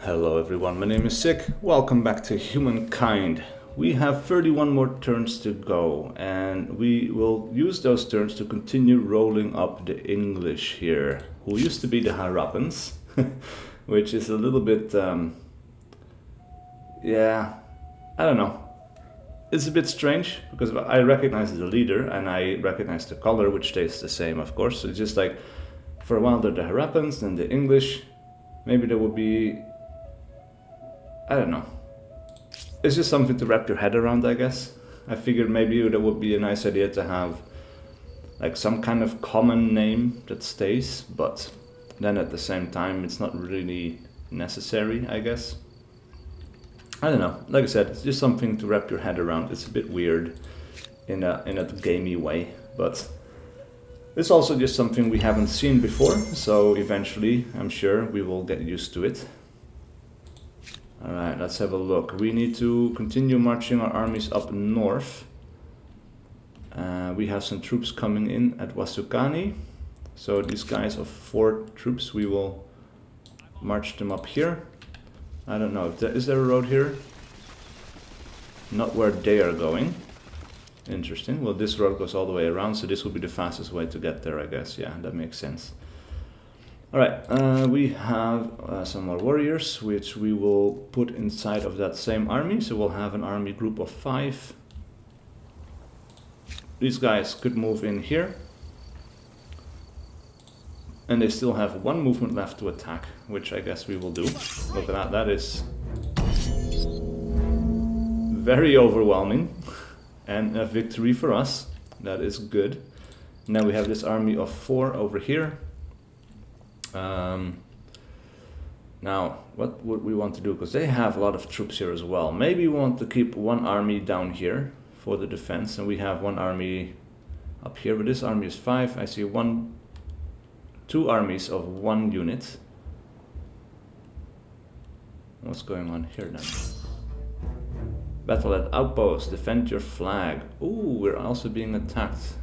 Hello everyone, my name is SiC. Welcome back to Humankind. We have 31 more turns to go, and we will use those turns to continue rolling up the English here, who used to be the Harrappans, which is a little bit, yeah, I don't know. It's a bit strange, because I recognize the leader, and I recognize the color, which stays the same, of course. So it's just like, for a while they're the Harrappans, then the English. Maybe there would be, I don't know. It's just something to wrap your head around, I guess. I figured maybe that would be a nice idea to have like some kind of common name that stays, but then at the same time it's not really necessary, I guess. I don't know. Like I said, it's just something to wrap your head around. It's a bit weird in a gamey way, but it's also just something we haven't seen before, so eventually I'm sure we will get used to it. Alright, let's have a look. We need to continue marching our armies up north. We have some troops coming in at Wasukani. So these guys of 4 troops, we will march them up here. I don't know, is there a road here? Not where they are going. Interesting. Well, this road goes all the way around, so this will be the fastest way to get there, I guess. Yeah, that makes sense. Alright, we have some more warriors, which we will put inside of that same army. So we'll have an army group of 5. These guys could move in here. And they still have 1 movement left to attack, which I guess we will do. Look at that, that is very overwhelming. And a victory for us, that is good. Now we have this army of 4 over here. Now, what would we want to do? Because they have a lot of troops here as well. Maybe we want to keep 1 army down here for the defense, and we have 1 army up here. But this army is 5. I see 2 armies of 1 unit. What's going on here then? Battle at outpost. Defend your flag. Ooh, we're also being attacked.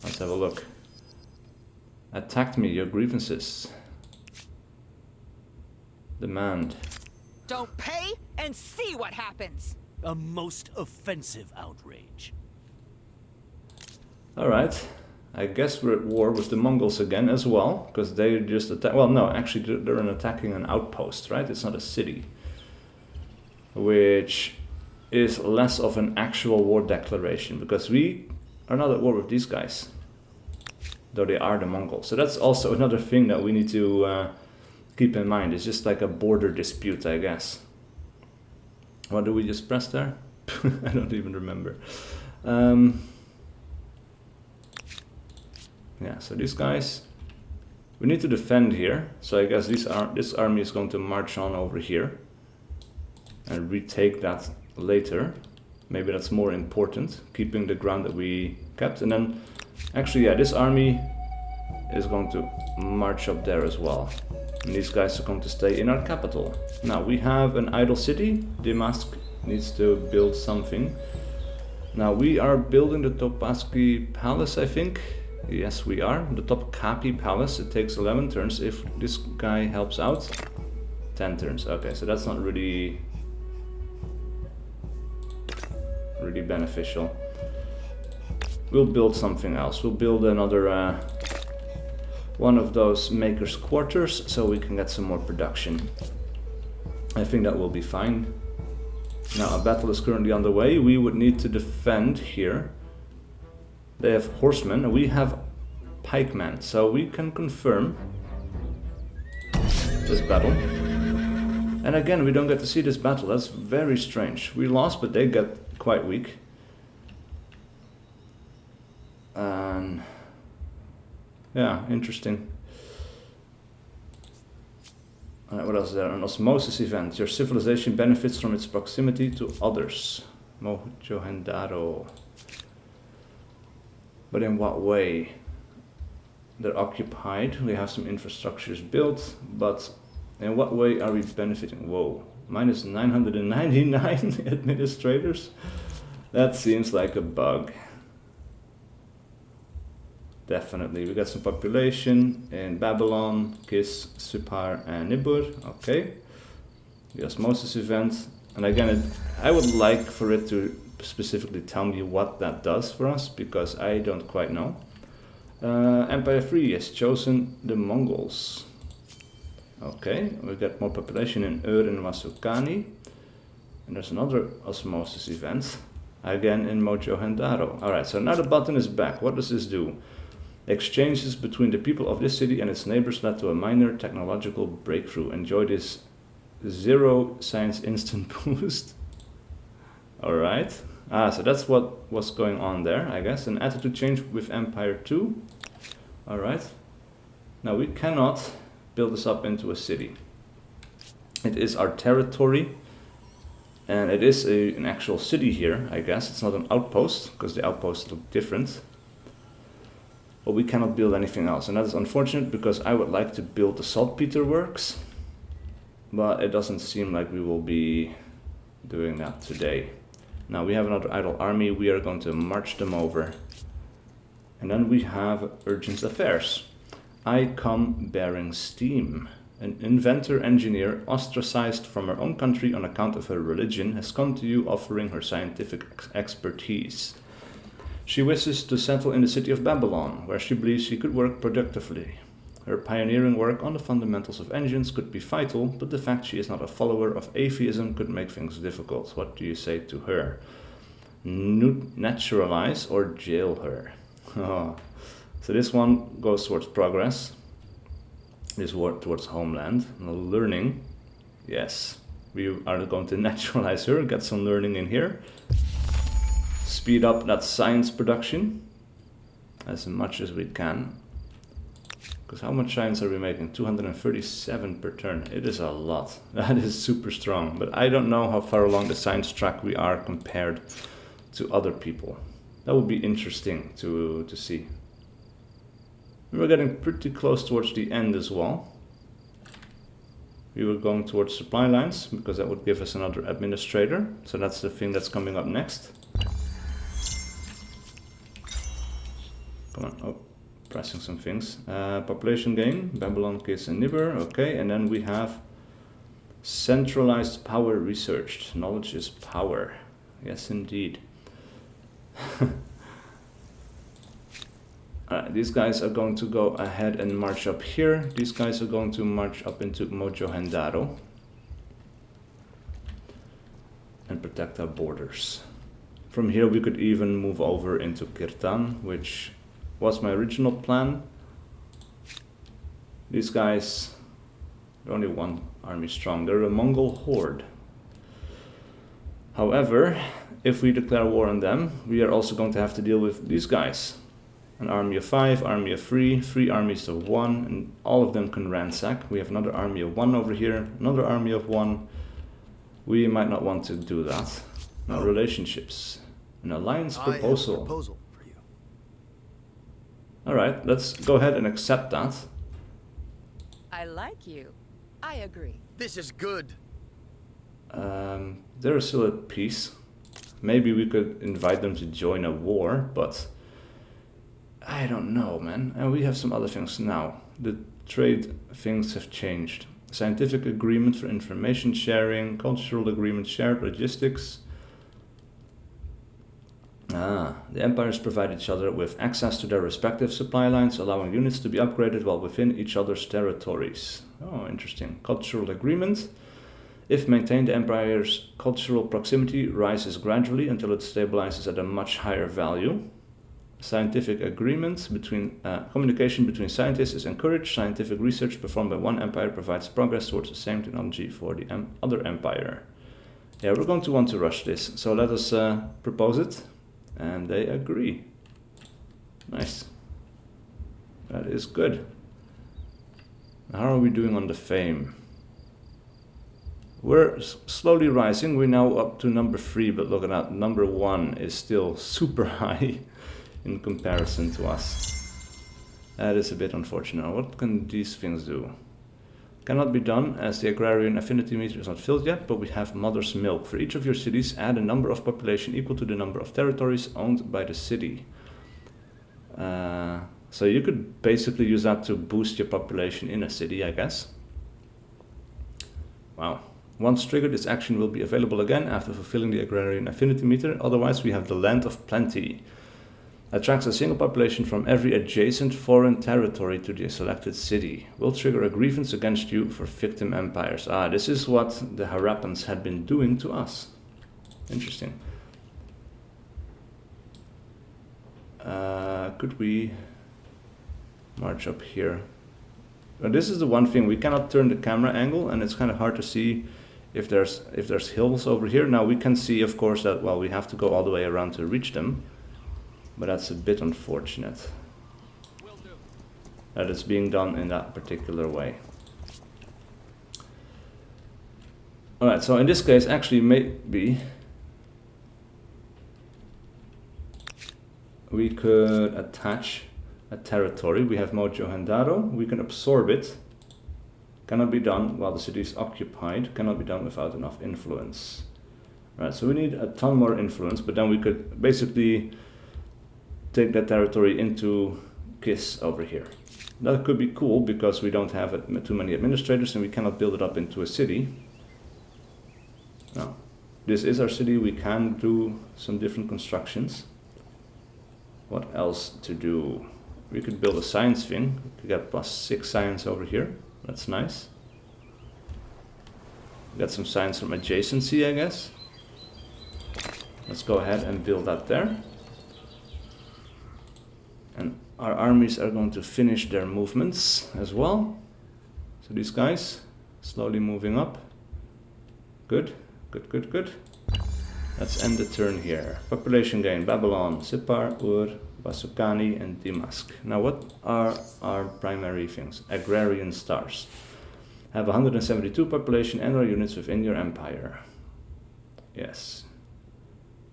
Let's have a look. Attacked me, your grievances. Demand. Don't pay and see what happens. A most offensive outrage. Alright. I guess we're at war with the Mongols again as well, because they just attack. Well, no, actually they're attacking an outpost, right? It's not a city. Which is less of an actual war declaration, because we are not at war with these guys. Though they are the Mongols. So that's also another thing that we need to keep in mind. It's just like a border dispute, I guess. What do we just press there? I don't even remember. Yeah, so these guys, we need to defend here. So I guess this army is going to march on over here and retake that later. Maybe that's more important, keeping the ground that we kept. And then, actually, yeah, this army is going to march up there as well. And these guys are going to stay in our capital. Now, we have an idle city. Damask needs to build something. Now, we are building the Topaski Palace, I think. Yes, we are. The Topkapi Palace. It takes 11 turns. If this guy helps out, 10 turns. Okay, so that's not really beneficial. We'll build something else. We'll build another one of those makers' quarters so we can get some more production. I think that will be fine. Now, a battle is currently underway. We would need to defend here. They have horsemen and we have pikemen, so we can confirm this battle. And again, we don't get to see this battle. That's very strange. We lost, but they get quite weak. And yeah, interesting. Alright, what else is there? An osmosis event. Your civilization benefits from its proximity to others. Mohenjo-daro. But in what way? They're occupied. We have some infrastructures built, but in what way are we benefiting? Whoa, minus 999 administrators? That seems like a bug. Definitely. We got some population in Babylon, Kis, Supar, and Nibur. Okay. The osmosis event. And again, I would like for it to specifically tell me what that does for us, because I don't quite know. Empire 3 has chosen the Mongols. Okay, we got more population in Ur and Wasukani. And there's another osmosis event, again in Mojohendaro. Alright, so now the button is back. What does this do? Exchanges between the people of this city and its neighbors led to a minor technological breakthrough. Enjoy this 0 science instant boost. Alright. So that's what was going on there, I guess. An attitude change with Empire 2. Alright. Now we cannot build this up into a city. It is our territory. And it is an actual city here, I guess. It's not an outpost, because the outposts look different. But we cannot build anything else. And that is unfortunate, because I would like to build the saltpeter works. But it doesn't seem like we will be doing that today. Now we have another idle army. We are going to march them over. And then we have urgent affairs. I come bearing steam. An inventor-engineer ostracized from her own country on account of her religion has come to you offering her scientific expertise. She wishes to settle in the city of Babylon, where she believes she could work productively. Her pioneering work on the fundamentals of engines could be vital, but the fact she is not a follower of atheism could make things difficult. What do you say to her? Naturalize or jail her? Oh. So this one goes towards progress. This word towards homeland. Learning. Yes. We are going to naturalize her, get some learning in here. Speed up that science production as much as we can. Because how much science are we making? 237 per turn. It is a lot. That is super strong. But I don't know how far along the science track we are compared to other people. That would be interesting to see. We're getting pretty close towards the end as well. We were going towards supply lines, because that would give us another administrator. So that's the thing that's coming up next. Come on. Oh. Pressing some things. Population gain, Babylon, Kis, and Nibur. Okay, and then we have centralized power researched. Knowledge is power. Yes, indeed. These guys are going to go ahead and march up here. These guys are going to march up into Mojohendaro and protect our borders. From here we could even move over into Kirtan, which was my original plan. These guys, they're only one army strong. They're a Mongol horde. However, if we declare war on them, we are also going to have to deal with these guys. An army of 5, army of 3, 3 armies of 1, and all of them can ransack. We have another army of 1 over here, another army of 1. We might not want to do that. Now, relationships. An alliance proposal. I have a proposal. Alright, let's go ahead and accept that. I like you. I agree. This is good. They're still at peace. Maybe we could invite them to join a war, but I don't know, man. And we have some other things now. The trade things have changed. Scientific agreement for information sharing, cultural agreement, shared logistics. The empires provide each other with access to their respective supply lines, allowing units to be upgraded while within each other's territories. Oh, interesting. Cultural agreement. If maintained, the empire's cultural proximity rises gradually until it stabilizes at a much higher value. Scientific agreement between communication between scientists is encouraged. Scientific research performed by one empire provides progress towards the same technology for the other empire. Yeah, we're going to want to rush this, so let us propose it. And they agree. Nice. That is good. How are we doing on the fame? We're slowly rising. We're now up to number 3, but look at that. Number 1 is still super high in comparison to us. That is a bit unfortunate. What can these things do? Cannot be done as the agrarian affinity meter is not filled yet, but we have mother's milk. For each of your cities, add a number of population equal to the number of territories owned by the city. So you could basically use that to boost your population in a city, I guess. Wow. Once triggered, this action will be available again after fulfilling the agrarian affinity meter. Otherwise, we have the land of plenty. Attracts a single population from every adjacent foreign territory to the selected city. Will trigger a grievance against you for victim empires. Ah, this is what the Harrappans had been doing to us. Interesting. Could we march up here? Well, this is the one thing, we cannot turn the camera angle, and it's kind of hard to see if there's hills over here. Now we can see, of course, that, well, we have to go all the way around to reach them, but that's a bit unfortunate that it's being done in that particular way. Alright, so in this case, actually, maybe we could attach a territory. We have Mojo Hendaro. We can absorb it. Cannot be done while the city is occupied. Cannot be done without enough influence. Right, so we need a ton more influence, but then we could basically take that territory into KISS over here. That could be cool because we don't have too many administrators and we cannot build it up into a city. Now, this is our city. We can do some different constructions. What else to do? We could build a science thing. We could get +6 science over here. That's nice. Get some science from adjacency, I guess. Let's go ahead and build that there. And our armies are going to finish their movements as well. So these guys slowly moving up. Good, good, good, good. Let's end the turn here. Population gain, Babylon, Sippar, Ur, Basukani, and Damask. Now what are our primary things? Agrarian stars. Have 172 population and/or units within your empire. Yes.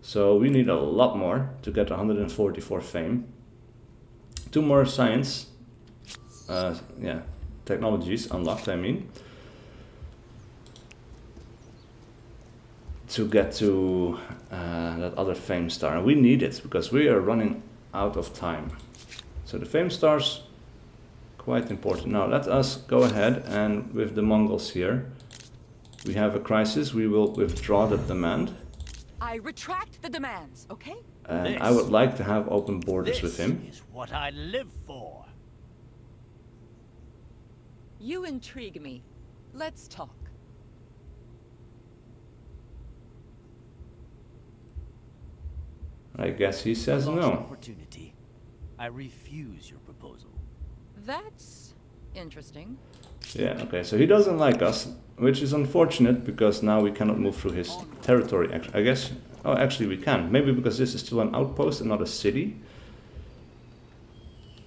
So we need a lot more to get 144 fame. 2 more science, technologies unlocked, I mean. To get to that other fame star. And we need it because we are running out of time. So the fame stars, quite important. Now let us go ahead and with the Mongols here, we have a crisis. We will withdraw the demand. I retract the demands, okay? And I would like to have open borders with him. This is what I live for. You intrigue me. Let's talk. I guess he says Lost no. Opportunity. I refuse your proposal. That's interesting. Yeah, okay, so he doesn't like us, which is unfortunate because now we cannot move through his territory. I guess, oh, actually we can. Maybe because this is still an outpost and not a city.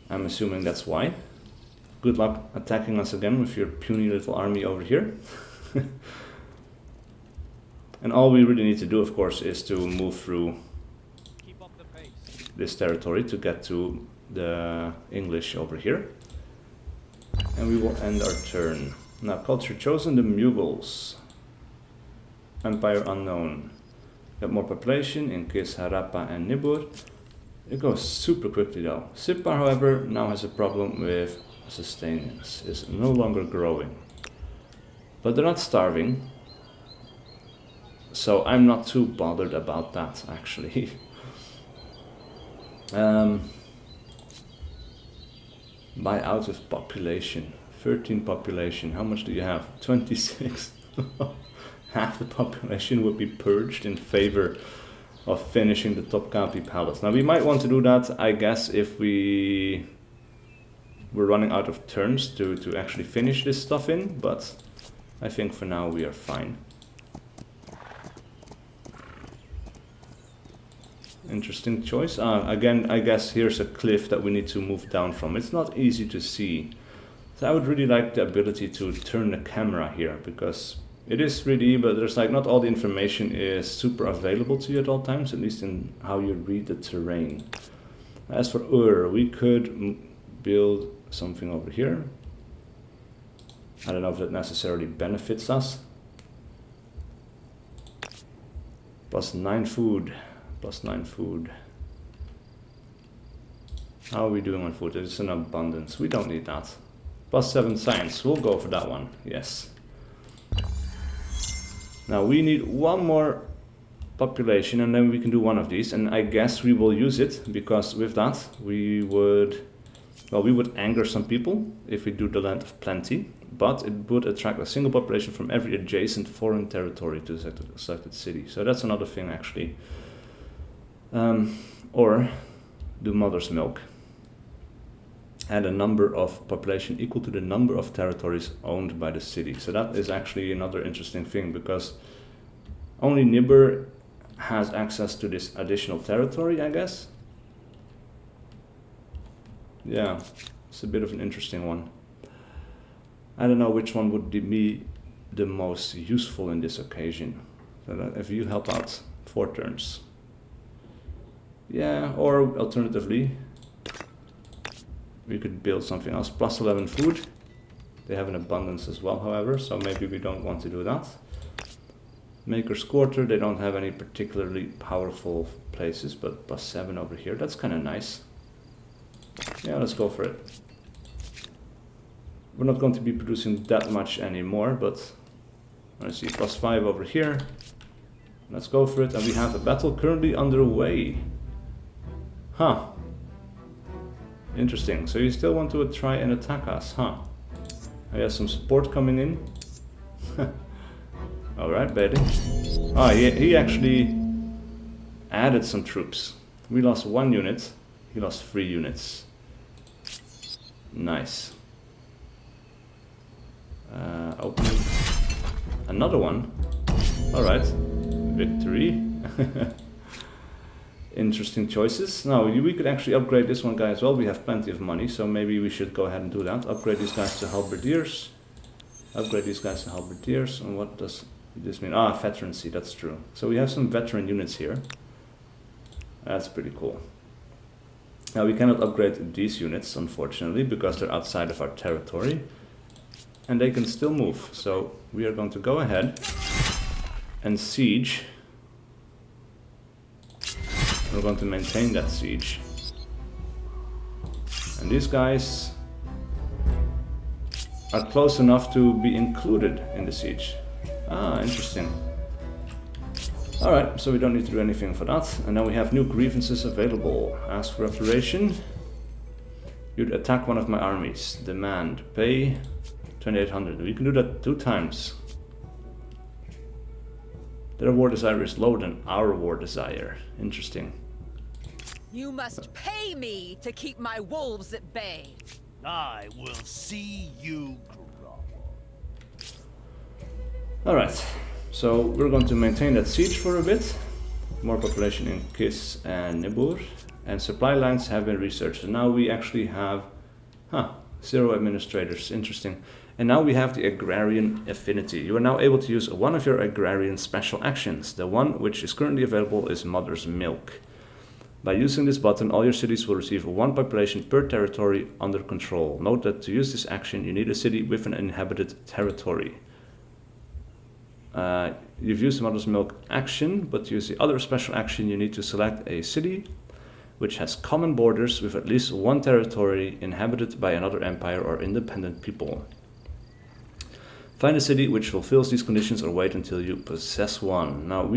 I'm assuming that's why. Good luck attacking us again with your puny little army over here. And all we really need to do, of course, is to move through this territory to get to the English over here. And we will end our turn. Now, culture chosen, the Mughals. Empire unknown. Got more population in Kis, Harappa, and Nibur. It goes super quickly though. Sippar, however, now has a problem with sustenance. It's no longer growing. But they're not starving. So I'm not too bothered about that, actually. Buy out of population. 13 population. How much do you have? 26. Half the population would be purged in favor of finishing the Topkapi Palace. Now we might want to do that, I guess, if we're running out of turns to actually finish this stuff in, but I think for now we are fine. Interesting choice. Again, I guess here's a cliff that we need to move down from. It's not easy to see. So I would really like the ability to turn the camera here, because it is 3D, but there's like not all the information is super available to you at all times, at least in how you read the terrain. As for Ur, we could build something over here. I don't know if that necessarily benefits us. +9 food. +9 food. How are we doing on food? It's an abundance. We don't need that. +7 science. We'll go for that one. Yes. Now we need one more population and then we can do one of these. And I guess we will use it because with that we would... Well, we would anger some people if we do the Land of Plenty. But it would attract a single population from every adjacent foreign territory to the selected city. So that's another thing actually. Or do Mother's Milk. Add a number of population equal to the number of territories owned by the city. So that is actually another interesting thing because only Nibber has access to this additional territory, I guess. Yeah, it's a bit of an interesting one. I don't know which one would be the most useful in this occasion. So that if you help out 4 turns. Yeah, or alternatively, we could build something else. +11 food. They have an abundance as well, however, so maybe we don't want to do that. Maker's Quarter, they don't have any particularly powerful places, but +7 over here. That's kind of nice. Yeah, let's go for it. We're not going to be producing that much anymore, but let's see, +5 over here. Let's go for it, and we have a battle currently underway. Huh. Interesting. So you still want to try and attack us, huh? I have some support coming in. Alright, baby. Ah, he actually added some troops. We lost 1 unit. He lost 3 units. Nice. Open another one. Alright. Victory. Interesting choices. Now, we could actually upgrade this one guy as well. We have plenty of money, so maybe we should go ahead and do that. Upgrade these guys to halberdiers. Upgrade these guys to halberdiers. And what does this mean? Ah, veterancy, that's true. So we have some veteran units here. That's pretty cool. Now, we cannot upgrade these units, unfortunately, because they're outside of our territory. And they can still move. So we are going to go ahead and siege. We're going to maintain that siege. And these guys are close enough to be included in the siege. Ah, interesting. Alright, so we don't need to do anything for that. And now we have new grievances available. Ask for reparation. You'd attack one of my armies. Demand. Pay 2800. We can do that 2 times. Their war desire is lower than our war desire. Interesting. You must pay me to keep my wolves at bay. I will see you grovel. Alright, so we're going to maintain that siege for a bit. More population in Kis and Nibur. And supply lines have been researched. And now we actually have 0 administrators. Interesting. And now we have the agrarian affinity. You are now able to use one of your agrarian special actions. The one which is currently available is Mother's Milk. By using this button, all your cities will receive 1 population per territory under control. Note that to use this action, you need a city with an inhabited territory. You've used the Mother's Milk action, but to use the other special action, you need to select a city which has common borders with at least 1 territory inhabited by another empire or independent people. Find a city which fulfills these conditions or wait until you possess one. Now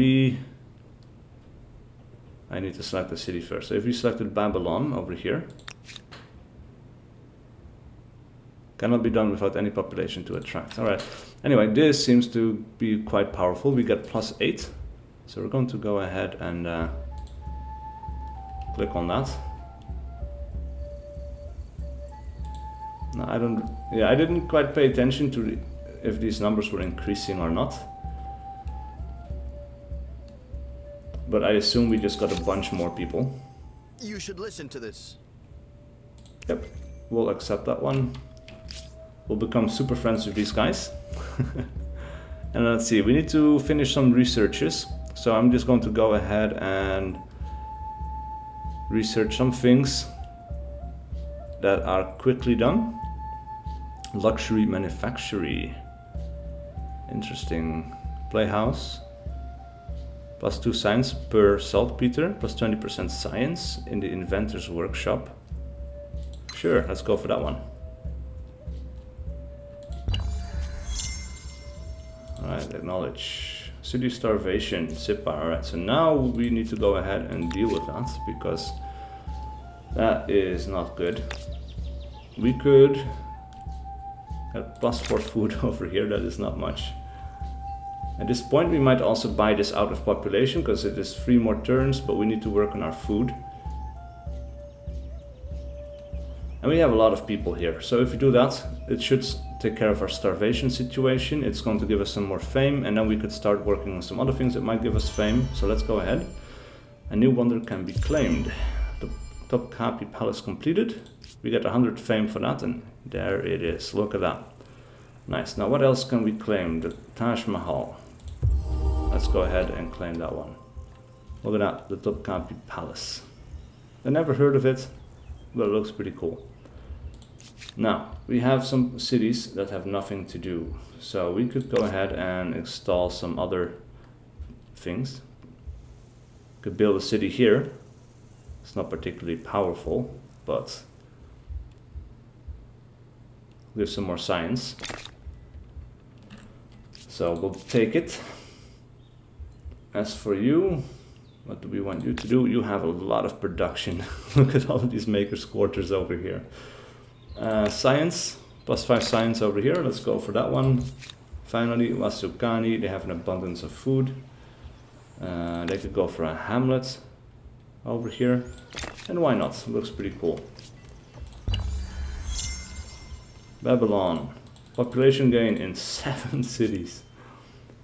I need to select the city first. So if we selected Babylon over here, cannot be done without any population to attract. Alright, anyway, this seems to be quite powerful. We get +8. So we're going to go ahead and click on that. Now I didn't quite pay attention to if these numbers were increasing or not. But I assume we just got a bunch more people. You should listen to this. Yep, we'll accept that one. We'll become super friends with these guys. And let's see, we need to finish some researches. So I'm just going to go ahead and research some things that are quickly done. Luxury manufactory. Interesting. Playhouse. +2 science per saltpeter, +20% science in the inventor's workshop. Sure, let's go for that one. Alright, acknowledge. City starvation, SIPA. Alright, so now we need to go ahead and deal with that, because that is not good. We could have +4 food over here, that is not much. At this point we might also buy this out of population, because it is 3 more turns, but we need to work on our food. And we have a lot of people here, so if we do that, it should take care of our starvation situation. It's going to give us some more fame, and then we could start working on some other things that might give us fame. So let's go ahead. A new wonder can be claimed. The Topkapi Palace completed. We get 100 fame for that, and there it is. Look at that. Nice. Now what else can we claim? The Taj Mahal. Let's go ahead and claim that one. Look at that, the Topkapi Palace. I never heard of it, but it looks pretty cool. Now, we have some cities that have nothing to do. So we could go ahead and install some other things. Could build a city here. It's not particularly powerful, but there's some more science. So we'll take it. As for you, what do we want you to do? You have a lot of production. Look at all of these makers' quarters over here. Science, +5 science over here. Let's go for that one. Finally, Wasukani, they have an abundance of food. They could go for a hamlet over here. And why not? It looks pretty cool. Babylon, population gain in 7 cities.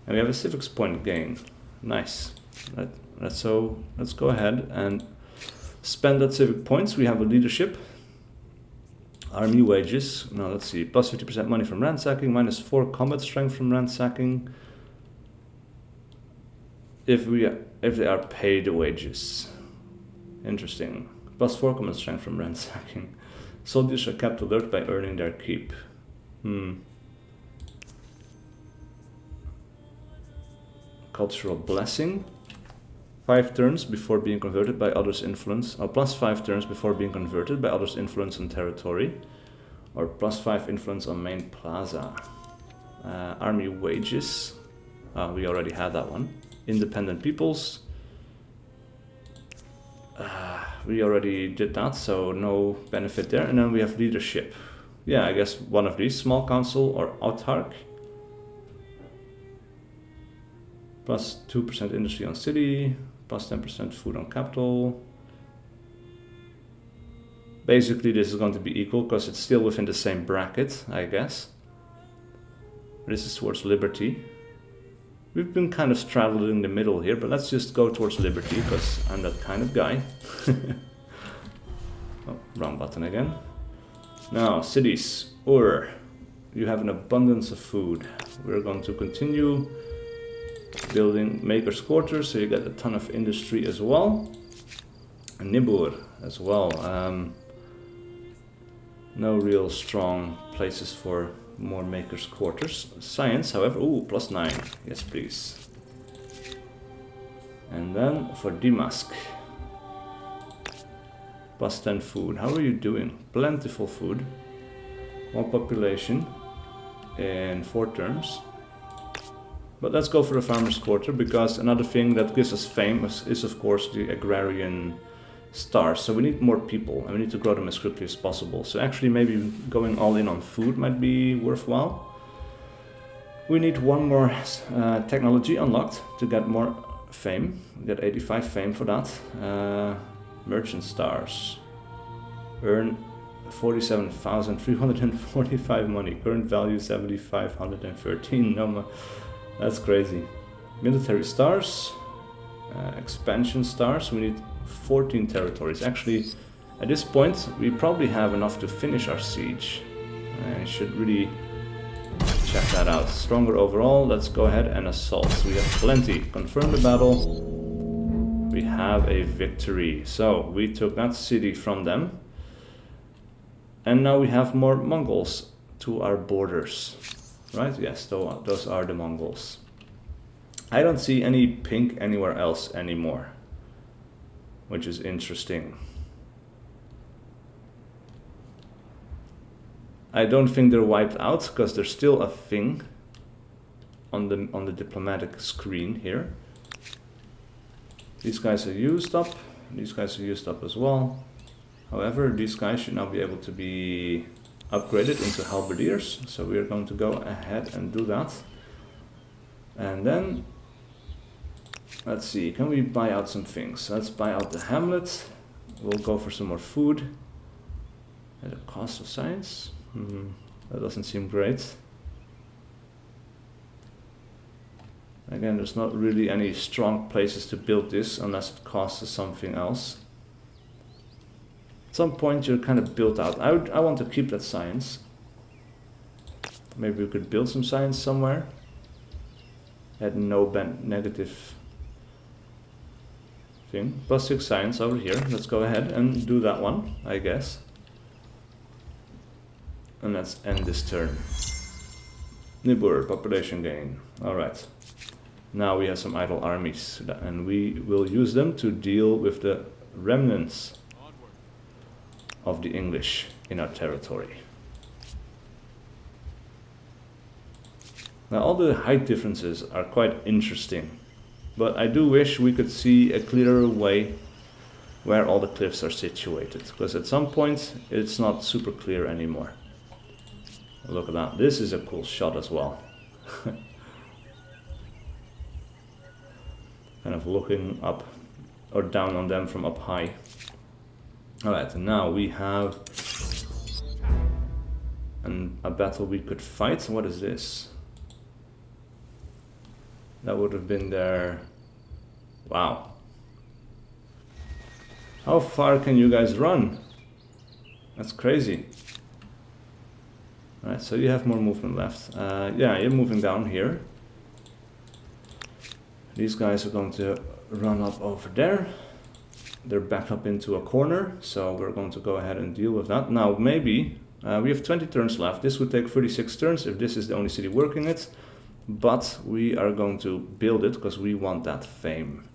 And we have a civics point gain. Nice. Let's go ahead and spend that civic points. We have a leadership. Army wages. Now let's see. +50% money from ransacking. -4 combat strength from ransacking. If they are paid wages. Interesting. +4 combat strength from ransacking. Soldiers are kept alert by earning their keep. Cultural blessing. 5 turns before being converted by others' influence, or +5 turns before being converted by others' influence on territory, or +5 influence on main plaza. Army wages, we already had that one. Independent peoples, we already did that, so no benefit there. And then we have leadership. Yeah, I guess one of these, small council or autarch. +2% industry on city, +10% food on capital. Basically this is going to be equal because it's still within the same bracket, I guess. This is towards liberty. We've been kind of straddled in the middle here, but let's just go towards liberty because I'm that kind of guy. Oh, wrong button again. Now, cities. You have an abundance of food. We're going to continue building makers' quarters, so you get a ton of industry as well. And Nibur as well. No real strong places for more makers' quarters. Science, however, +9. Yes, please. And then for Damask, +10 food. How are you doing? Plentiful food. More population in 4 turns. But let's go for the farmer's quarter, because another thing that gives us fame is of course the agrarian stars. So we need more people and we need to grow them as quickly as possible. So actually maybe going all in on food might be worthwhile. We need 1 more technology unlocked to get more fame. We get 85 fame for that. Merchant stars. Earn 47,345 money. Current value 7,513. No, that's crazy. Military stars. Expansion stars. We need 14 territories. Actually, at this point, we probably have enough to finish our siege. I should really check that out. Stronger overall. Let's go ahead and assault. We have plenty. Confirm the battle. We have a victory. So we took that city from them. And now we have more Mongols to our borders. Right? Yes, those are the Mongols. I don't see any pink anywhere else anymore, which is interesting. I don't think they're wiped out because there's still a thing on the diplomatic screen here. These guys are used up. These guys are used up as well. However, these guys should now be able to be upgraded into halberdiers. So we are going to go ahead and do that. And then, let's see, can we buy out some things? Let's buy out the hamlet. We'll go for some more food. At a cost of science? That doesn't seem great. Again, there's not really any strong places to build this unless it costs us something else. At some point you're kind of built out. I want to keep that science. Maybe we could build some science somewhere. Had no negative thing. +6 science over here. Let's go ahead and do that one, I guess. And let's end this turn. Nibur, population gain. Alright. Now we have some idle armies, and we will use them to deal with the remnants of the English in our territory. Now all the height differences are quite interesting, but I do wish we could see a clearer way where all the cliffs are situated, because at some point it's not super clear anymore. Look at that, this is a cool shot as well. Kind of looking up or down on them from up high. Alright, and now we have a battle we could fight. What is this? That would have been their... Wow. How far can you guys run? That's crazy. Alright, so you have more movement left. Yeah, you're moving down here. These guys are going to run up over there. They're backed up into a corner, so we're going to go ahead and deal with that. Now, maybe, we have 20 turns left. This would take 36 turns if this is the only city working it. But we are going to build it because we want that fame.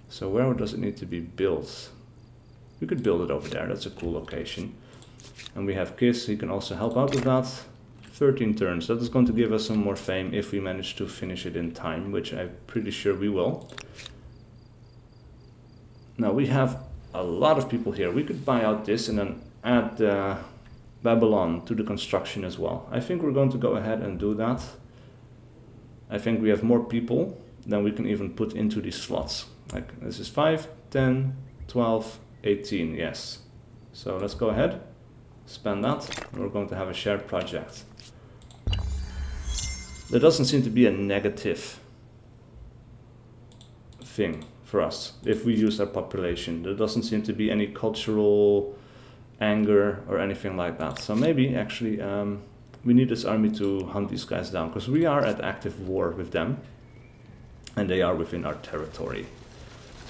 So where does it need to be built? We could build it over there, that's a cool location. And we have Kiss, he can also help out with that. 13 turns, that is going to give us some more fame if we manage to finish it in time, which I'm pretty sure we will. Now we have a lot of people here. We could buy out this and then add Babylon to the construction as well. I think we're going to go ahead and do that. I think we have more people than we can even put into these slots. Like this is 5, 10, 12, 18, yes. So let's go ahead, spend that, and we're going to have a shared project. There doesn't seem to be a negative thing for us if we use our population. There doesn't seem to be any cultural anger or anything like that. So maybe actually we need this army to hunt these guys down, because we are at active war with them and they are within our territory.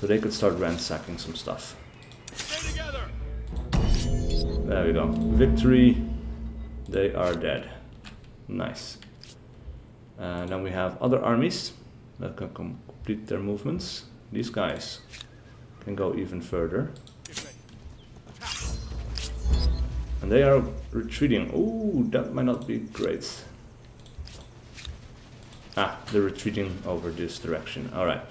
So they could start ransacking some stuff. Stay together. There we go. Victory. They are dead. Nice. Then we have other armies that can complete their movements. These guys can go even further. And they are retreating. Ooh, that might not be great. Ah, they're retreating over this direction. Alright.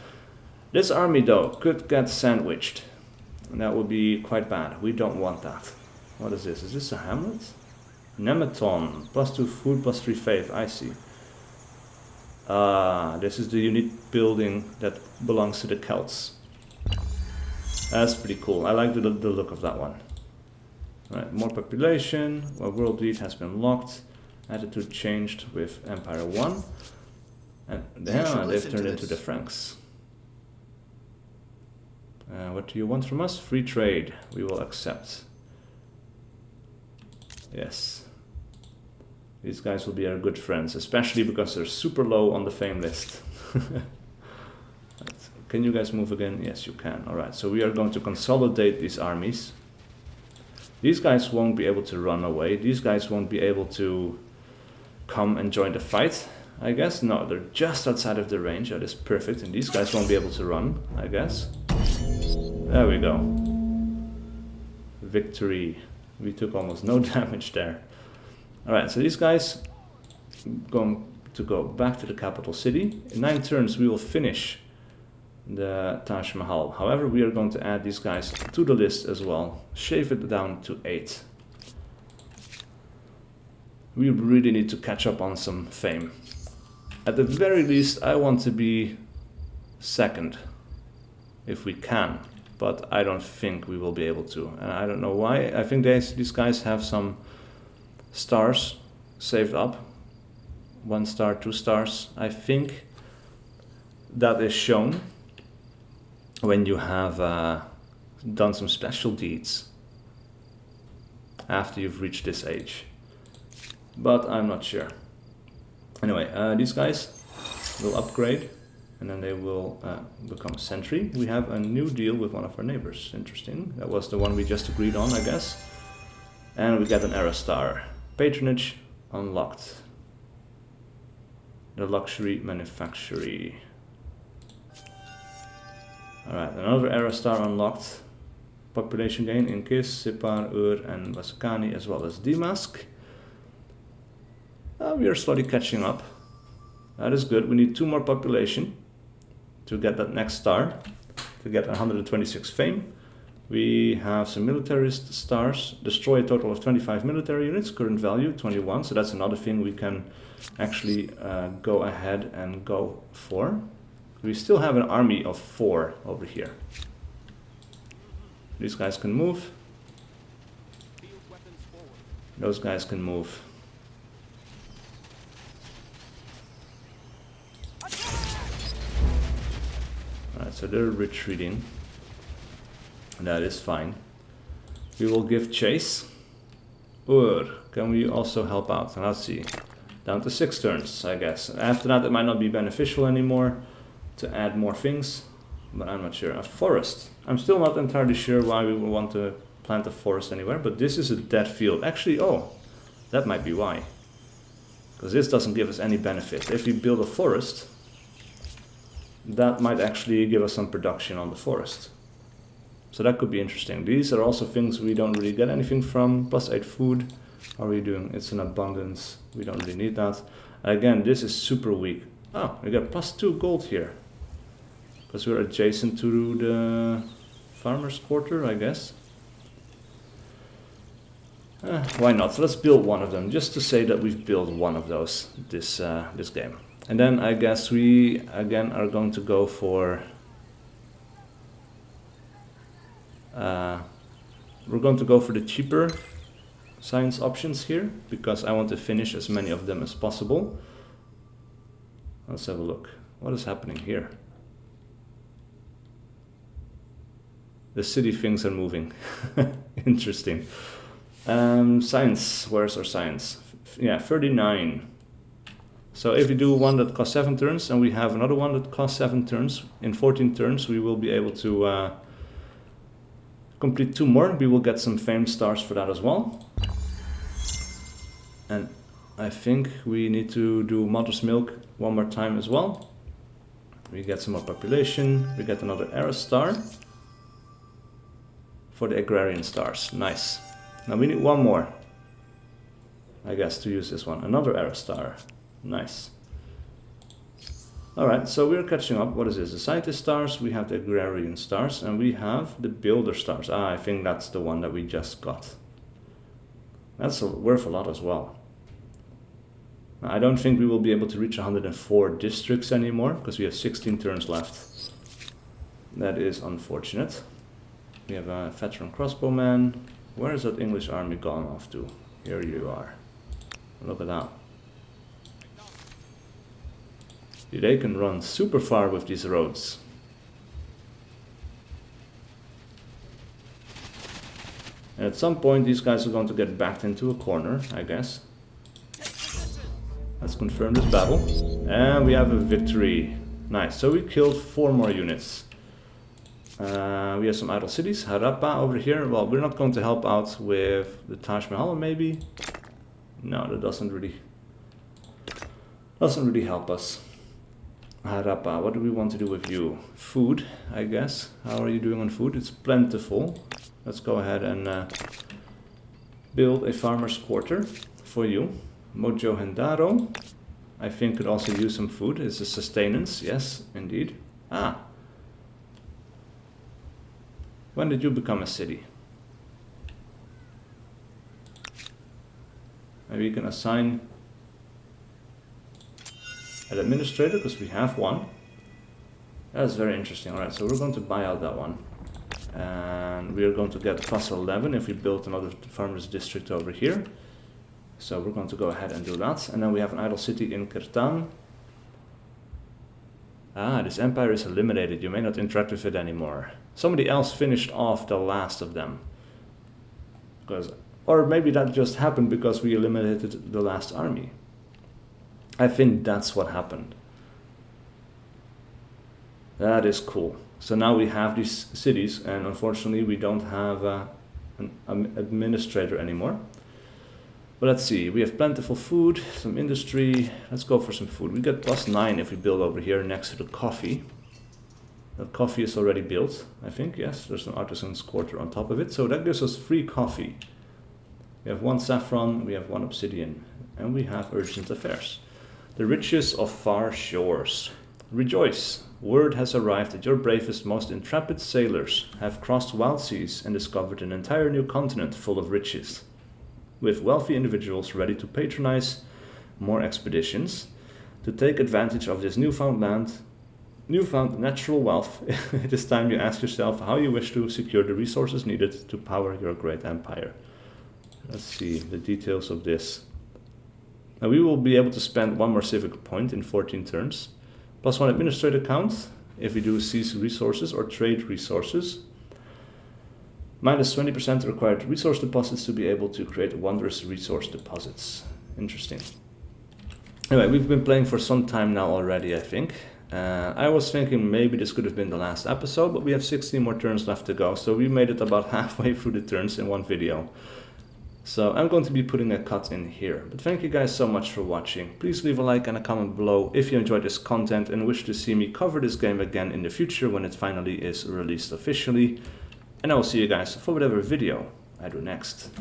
This army, though, could get sandwiched. And that would be quite bad. We don't want that. What is this? Is this a hamlet? Nematon. +2 food, +3 faith. I see. This is the unique building that belongs to the Celts. That's pretty cool. I like the look of that one. Right, more population. Well, world lead has been locked. Attitude changed with Empire 1. And yeah, they've turned into the Franks. What do you want from us? Free trade. We will accept. Yes. These guys will be our good friends, especially because they're super low on the fame list. Can you guys move again? Yes, you can. Alright, so we are going to consolidate these armies. These guys won't be able to run away. These guys won't be able to come and join the fight, I guess. No, they're just outside of the range. That is perfect. And these guys won't be able to run, I guess. There we go. Victory. We took almost no damage there. Alright, so these guys going to go back to the capital city. In 9 turns we will finish the Taj Mahal. However, we are going to add these guys to the list as well. Shave it down to 8. We really need to catch up on some fame. At the very least, I want to be second, if we can. But I don't think we will be able to. And I don't know why. I think these guys have some stars saved up. 1 star, 2 stars. I think that is shown when you have done some special deeds after you've reached this age. But I'm not sure. Anyway, these guys will upgrade and then they will become a sentry. We have a new deal with one of our neighbors. Interesting. That was the one we just agreed on, I guess. And we get an era star. Patronage unlocked. The luxury manufactory. Alright, another era star unlocked. Population gain in Kis, Sipar, Ur and Vasakani as well as Damask. We are slowly catching up. That is good. We need 2 more population to get that next star, to get 126 fame. We have some militarist stars. Destroy a total of 25 military units. Current value 21. So that's another thing we can actually go ahead and go for. We still have an army of 4 over here. These guys can move. Those guys can move. Alright, so they're retreating. That is fine. We will give chase. Can we also help out? And let's see. Down to 6 turns, I guess. After that, it might not be beneficial anymore to add more things, but I'm not sure. A forest. I'm still not entirely sure why we would want to plant a forest anywhere, but this is a dead field. Actually, oh, that might be why. Because this doesn't give us any benefit. If we build a forest, that might actually give us some production on the forest. So that could be interesting. These are also things we don't really get anything from. +8 food. How are we doing? It's an abundance. We don't really need that. Again, this is super weak. Oh, we got +2 gold here. Because we're adjacent to the farmer's quarter, I guess. Why not? So let's build one of them, just to say that we've built one of those this game. And then I guess we again are going to go for we're going to go for the cheaper science options here, because I want to finish as many of them as possible. Let's have a look. What is happening here? The city things are moving. Interesting. Science, where's our science? Yeah, 39. So if we do one that costs 7 turns and we have another one that costs 7 turns, in 14 turns we will be able to complete 2 more. We will get some fame stars for that as well. And I think we need to do Mother's Milk one more time as well. We get some more population. We get another era star for the agrarian stars. Nice. Now we need 1 more, I guess, to use this one. Another era star. Nice. Alright, so we're catching up. What is this? The scientist stars, we have the agrarian stars, and we have the builder stars. I think that's the one that we just got. That's worth a lot as well. Now, I don't think we will be able to reach 104 districts anymore, because we have 16 turns left. That is unfortunate. We have a veteran crossbowman. Where is that English army gone off to? Here you are. Look at that. They can run super far with these roads. And at some point these guys are going to get backed into a corner, I guess. Let's confirm this battle. And we have a victory. Nice. So we killed 4 more units. We have some idle cities. Harrapa over here. Well, we're not going to help out with the Taj Mahal, maybe. No, that doesn't really help us. Harrapa, what do we want to do with you? Food, I guess. How are you doing on food? It's plentiful. Let's go ahead and build a farmer's quarter for you. Mojohendaro, I think could also use some food. It's a sustenance, yes, indeed. Ah. When did you become a city? Maybe you can assign an administrator, because we have one. That's very interesting. Alright, so we're going to buy out that one. And we are going to get plus 11 if we build another farmers district over here. So we're going to go ahead and do that. And then we have an idle city in Kirtan. Ah, this empire is eliminated. You may not interact with it anymore. Somebody else finished off the last of them. Or maybe that just happened because we eliminated the last army. I think that's what happened. That is cool. So now we have these cities, and unfortunately we don't have an administrator anymore. But let's see, we have plentiful food, some industry. Let's go for some food. We get plus 9 if we build over here next to the coffee. The coffee is already built, I think. Yes, there's an artisan's quarter on top of it. So that gives us free coffee. We have 1 saffron, we have 1 obsidian, and we have urgent affairs. The riches of far shores. Rejoice! Word has arrived that your bravest, most intrepid sailors have crossed wild seas and discovered an entire new continent full of riches, with wealthy individuals ready to patronize more expeditions. To take advantage of this newfound natural wealth, it is time you ask yourself how you wish to secure the resources needed to power your great empire. Let's see the details of this. Now we will be able to spend 1 more civic point in 14 turns. Plus 1 administrator count if we do seize resources or trade resources. Minus 20% required resource deposits to be able to create wondrous resource deposits. Interesting. Anyway, we've been playing for some time now already, I think. I was thinking maybe this could have been the last episode, but we have 16 more turns left to go, so we made it about halfway through the turns in one video. So I'm going to be putting a cut in here. But thank you guys so much for watching. Please leave a like and a comment below if you enjoyed this content and wish to see me cover this game again in the future when it finally is released officially. And I will see you guys for whatever video I do next.